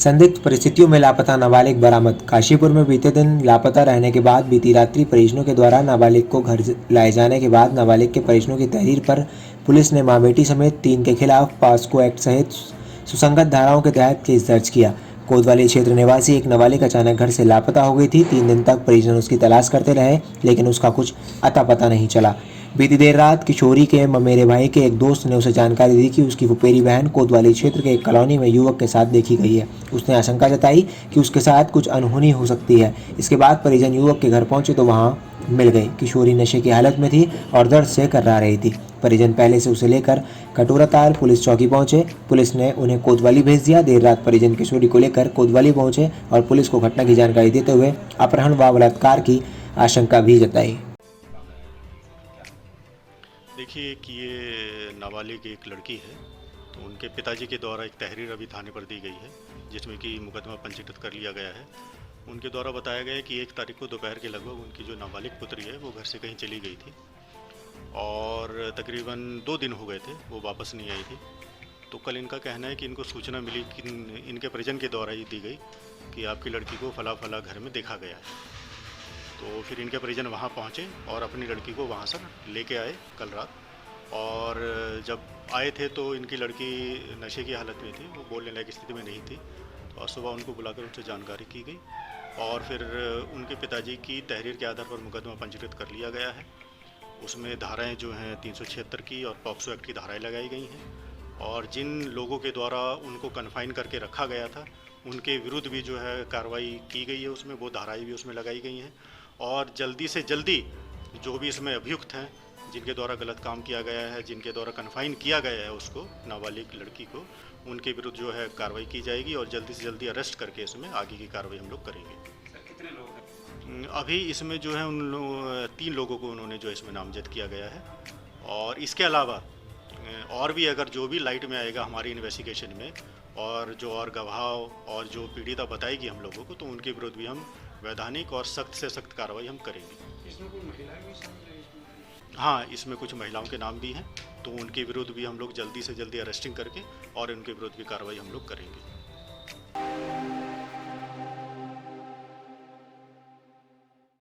संदिग्ध परिस्थितियों में लापता नाबालिग बरामद। काशीपुर में बीते दिन लापता रहने के बाद बीती रात्रि परिजनों के द्वारा नाबालिग को घर लाए जाने के बाद नाबालिग के परिजनों की तहरीर पर पुलिस ने मां बेटी समेत 3 के खिलाफ पॉस्को एक्ट सहित सुसंगत धाराओं के तहत केस दर्ज किया। कोतवाली क्षेत्र निवासी एक नाबालिग अचानक घर से लापता हो गई थी। 3 दिन तक परिजन उसकी तलाश करते रहे, लेकिन उसका कुछ अता पता नहीं चला। बीती देर रात किशोरी के ममेरे भाई के एक दोस्त ने उसे जानकारी दी कि उसकी फुफेरी बहन कोतवाली क्षेत्र के एक कॉलोनी में युवक के साथ देखी गई है। उसने आशंका जताई कि उसके साथ कुछ अनहोनी हो सकती है। इसके बाद परिजन युवक के घर पहुंचे तो वहां मिल गई। किशोरी नशे की हालत में थी और दर्द से कर्रा रही थी। परिजन पहले से उसे लेकर कटोराताल पुलिस चौकी पहुंचे। पुलिस ने उन्हें कोतवाली भेज दिया। देर रात परिजन किशोरी को लेकर कोतवाली पहुंचे और पुलिस को घटना की जानकारी देते हुए अपहरण व बलात्कार की आशंका भी जताई। देखिए कि ये नाबालिग एक लड़की है, तो उनके पिताजी के द्वारा एक तहरीर अभी थाने पर दी गई है, जिसमें कि मुकदमा पंजीकृत कर लिया गया है। उनके द्वारा बताया गया है कि 1 तारीख को दोपहर के लगभग उनकी जो नाबालिग पुत्री है वो घर से कहीं चली गई थी और तकरीबन 2 दिन हो गए थे वो वापस नहीं आई थी। तो कल इनका कहना है कि इनको सूचना मिली कि इनके परिजन के द्वारा ही दी गई कि आपकी लड़की को फला फला घर में देखा गया है। तो फिर इनके परिजन वहाँ पहुँचे और अपनी लड़की को वहाँ से लेके आए कल रात। और जब आए थे तो इनकी लड़की नशे की हालत में थी, वो बोलने लायक स्थिति में नहीं थी। और सुबह उनको बुलाकर उनसे जानकारी की गई और फिर उनके पिताजी की तहरीर के आधार पर मुकदमा पंजीकृत कर लिया गया है। उसमें धाराएं जो हैं 376 की और पॉक्सो एक्ट की धाराएं लगाई गई हैं और जिन लोगों के द्वारा उनको कन्फाइन करके रखा गया था उनके विरुद्ध भी जो है कार्रवाई की गई है। उसमें वो धाराएं भी उसमें लगाई गई हैं और जल्दी से जल्दी जो भी इसमें अभियुक्त हैं, जिनके द्वारा गलत काम किया गया है, जिनके द्वारा कन्फाइन किया गया है उसको, नाबालिग लड़की को, उनके विरुद्ध जो है कार्रवाई की जाएगी और जल्दी से जल्दी अरेस्ट करके इसमें आगे की कार्रवाई हम लोग करेंगे। सर कितने लोग हैं? अभी इसमें जो है 3 लोगों को उन्होंने जो इसमें नामजद किया गया है और इसके अलावा और भी अगर जो भी लाइट में आएगा हमारी इन्वेस्टिगेशन में और जो और गवाह और जो पीड़िता बताएगी हम लोगों को, तो उनके विरुद्ध भी हम वैधानिक और सख्त से सख्त कार्रवाई हम करेंगे। इसमें कोई महिलाएं भी शामिल है इसमें? हाँ, इसमें कुछ महिलाओं के नाम भी हैं, तो उनके विरुद्ध भी हम लोग जल्दी से जल्दी अरेस्टिंग करके और उनके विरुद्ध भी कार्रवाई हम लोग करेंगे।